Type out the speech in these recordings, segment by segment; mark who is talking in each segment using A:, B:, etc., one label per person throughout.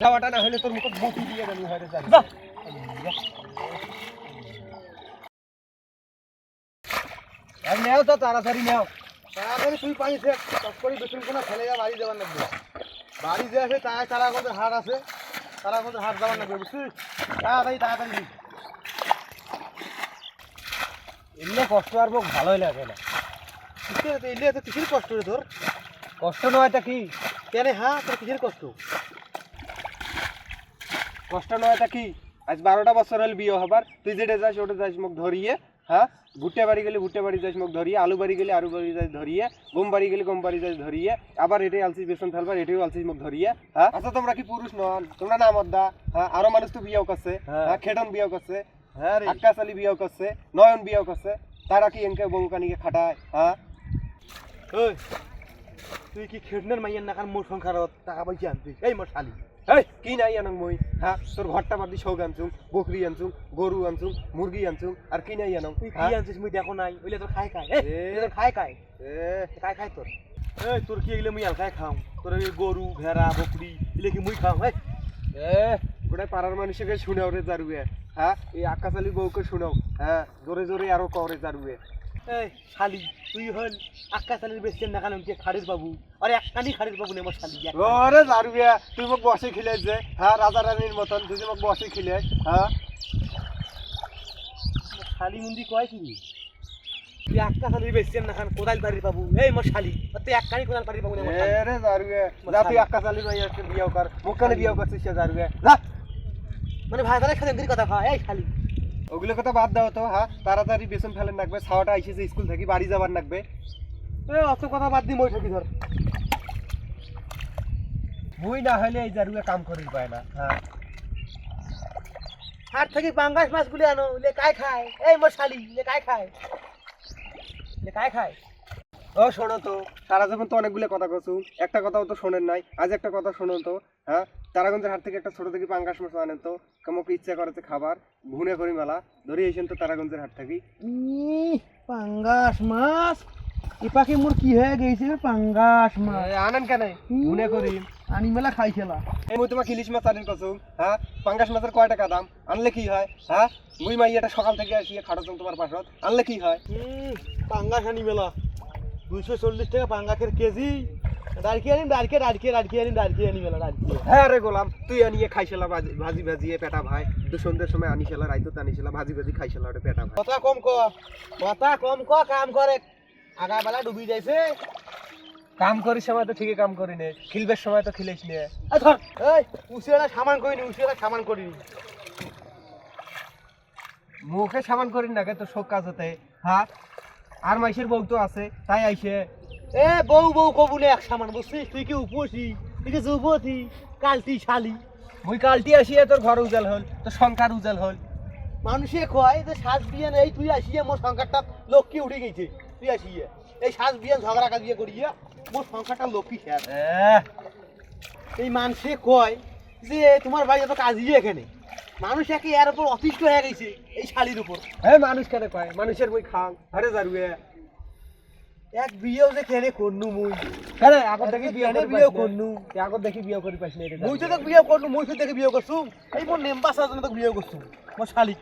A: যাওয়াটা না হলে তোর মুখে বটি দিয়ে দেবো হয়তো জানি আর নেও তো তাড়াতাড়ি নেও তাড়াতাড়ি তুই পানি ফেক সব করে বেসন কোনা ফেলে যা বাড়ি যাবার লাগবে বাড়ি যে আছে তাই তারা কত হাট আছে তারা কত হাট যাবার লাগবে বুঝছিস তাড়াতাড়ি এলে কষ্ট আর মোক ভালোই লাগে না এলে এত কিসের কষ্ট রে তোর কষ্ট নয় তা কি কেন হ্যাঁ তোর কিসের কষ্ট কষ্ট নয় তা কি আজ 12টা বছর হল বিয়ে হবার তুই যেটা যাস ওটা যাস মুখ ধরিয়ে হ্যাঁ ভুট্টে বাড়ি গেলে ভুট্টে বাড়ি যাস মুখ ধরিয়ে আলু বাড়ি গেলে আলু বাড়ি যাস ধরিয়ে গম বাড়ি গেলে গম বাড়ি যাস ধরিয়ে আবার এটাই আলসিস বেসন ফেলবার এটাই আলসিস মুখ ধরিয়ে হ্যাঁ আচ্ছা তোমরা কি পুরুষ নন তোমরা না মদ্দা হ্যাঁ আরো মানুষ তো বিয়েও করছে হ্যাঁ খেটন বিয়েও করছে হ্যাঁ আক্কাস আলী বিয়েও করছে নয়ন বিয়েও করছে তারা কি এনকে বউ কানিকে খাটায় হ্যাঁ ওই তুই কি খেটনের মাইয়ার নাকার মোর সংসার টাকা পয়সা আনছিস এই মোর শালি এই কি নাই আনং মই হ্যাঁ তোর ঘরটা বাদ দি শোক আনছুম বকরি আনছুম গরু আনছুম মুরগি আনছুম আর কি নাই আনং তুই কি আনছিস মুই দেখো নাই ওইলে তোর খাই তোর খাই খাই তোর এই তোর কি এগুলো মুই আর খাই খাও তোর এই গরু ভেড়া বকরি এগুলো কি মুই খাও গোটাই পাড়ার মানুষকে শুনাও রে জারুয়ে হ্যাঁ এই আকাশ আলী বউকে শুনাও হ্যাঁ জোরে জোরে আরো করে জারুয়ে এই শালি তুই হল আকাশ আলীর বেশি না কারণ খাড়ির বাবু আরে একখানি খাড়ির বাবু নে মোর শালি ওরে জারুয়ে তুই মোক বসে খিলেছ যে হ্যাঁ রাজা রানীর মতন তুই মোক বসে খিলে হ্যাঁ শালি মুন্দি কয় কি তুই আকাশ আলীর বেশি না কারণ কোদাল বাড়ির বাবু এই মোর শালি তুই একখানি কোদাল বাড়ির বাবু নে মোর শালি আরে জারুয়ে যা তুই আকাশ আলী ভাইয়াকে বিয়ে কর মুখখানে বিয়ে করছিস সে জারুয়ে যা মানে ভাইদারের সাথে এমনি কথা কয় এই শালি ওগুলো কথা বাদ দাও তো হ্যাঁ তাড়াতাড়ি বেসন ফেলেন রাখবে ছাওয়াটা আইসেছে স্কুল থেকে বাড়ি যাবার লাগবে অত কথা বাদ দি মই থাকি ধর বই না হলে এই জারুয়ে কাম করিস পায় না হ্যাঁ হাট থেকে পাঙ্গাস মাছগুলি আনো লে কাই খায় এই মোর শালি লে কাই খায় ও শোনো তো সারা যখন তো অনেকগুলো কথা কছু একটা কথাও তো শোনেন নাই আজ একটা কথা শোনো তো হ্যাঁ তারাগঞ্জের হাট থেকে একটা ছোট থেকে পাঙ্গাস মাছ আনেন তো কামকে ইচ্ছা করেছে খাবার ভুনে করি মেলা ধরে এসেন তো তারাগঞ্জের হাট থেকে পাঙ্গাস মাছ এ পাখি মোর কি হয়ে গেছে পাঙ্গাস মাছ আনেন কেন ভুনে করি আনি মেলা খাই খেলা এই মুই তোমাকে ইলিশ মাছ আনেন কছু হ্যাঁ পাঙ্গাস মাছের কয় টাকা দাম আনলে কি হয় হ্যাঁ মুই মাইয়াটা সকাল থেকে আসিয়ে খাটাতাম তোমার পাশত আনলে কি হয় পাঙ্গাস আনি মেলা 240 টাকা পাঙ্গাসের কেজি ডাড়কি আনি মেলা হ্যাঁ রে গোলাম তুই আনিয়ে খাইছিলা ভাজি ভাজিয়ে পেটা ভাই তো সন্ধ্যের সময় আনিছিলা রাইতো আনিছিলা ভাজি খাইছিলা ওটা পেটা ভাই কথা কম ক কাম করে আগা বেলা ডুবি যাইছে কাম করিস সময় তো ঠিকই কাম করি নে খিলবের সময় তো খিলেছ নে ধর এই উসিরা সামান করিনি মুখে সামান করিন না কে তো শোক কাজ হতে হ্যাঁ আর মাইশের বউ তো আছে তাই আইছে এ বউ কবুলে এক সামান বুঝছিস তুই কি উপসি তুই কি যুবতী কালটি শালি মুই কালটি আসিয়া তোর ঘর উজাল হল তোর সংসার উজাল হল মানুষে কয় যে শ্বাস বিয়ান এই তুই আসিয়া মোর সংসারটা লক্ষ্মী উঠে গেছে তুই আসিয়া এই শ্বাস বিয়ান ঝগড়া কাজিয়ে করিয়া মোর সংসারটা লক্ষ্মী শেষ এই মানুষে কয় যে তোমার বাড়ি এত কাজিয়ে এখানে মানুষ একে এর উপর অতিষ্ঠ হয়ে গেছে এই শালির উপর হ্যাঁ মানুষ কেন কয় মানুষের মুই খাং আরে জারুয়ে এক বিয়েও যে কেনে করনু মুই কেন আগত দেখি বিয়ে করনু আগত দেখি বিয়ে করি পাইছ না মুই তো বিয়ে করনু মুই তো দেখি বিয়ে করছু এই মোর নেম্বা সাজনে তো বিয়ে করছু মোর শালি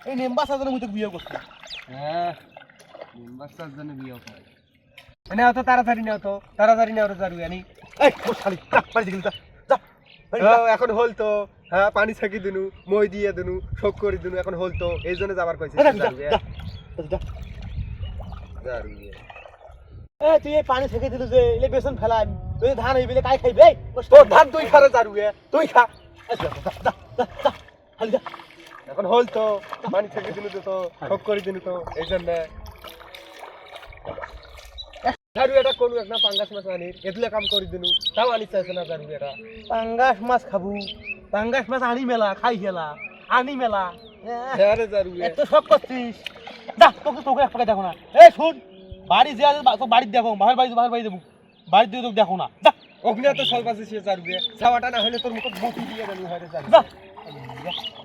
A: এই নেম্বা সাজনে মুই তো বিয়ে করছু হ্যাঁ নেম্বা সাজনে বিয়ে করে এনে তো তাড়াতাড়ি নাও রে জারুয়ে আনি এই মোর শালি বাড়ি দিগিল যা এখন হল তো হ্যাঁ পানি ছাকি দিনু মই দিয়ে দিনু শোক করে দিনু এখন হল তো এই জন্য যাবার কইছিস জারুয়ে তুই এই পানি থেকে দিলু যে এলে বেসন ফেলাই তুই ধান হইবিলে কাই খাইবে তোর ধান তুই খারে জারুয়ে তুই খা এখন হল তো পানি থেকে দিলু তো শোক করে দিনু তো এই জন্য জারুয়েটা কোন এক না পাঙ্গাস মাছ আনি এতলে কাম করে দিনু তাও আনি চাইছে না জারুয়েটা পাঙ্গাস মাছ খাবু পাঙ্গাস মাছ আনি মেলা খাই খেলা আনি মেলা আরে জারুয়ে এত শখ করছিস দা তোকে এক পাকে দেখো না এই শুন বাড়ি যে আছে তো বাড়ি দেখো বাহির বাড়ি দেবো বাড়ি দিয়ে তো দেখো না ওখানে তো সলবাসি সে জারুয়ে ছাওয়াটা না হলে তোর মুখে বটি দিয়ে দেবো হয়তো জারুয়ে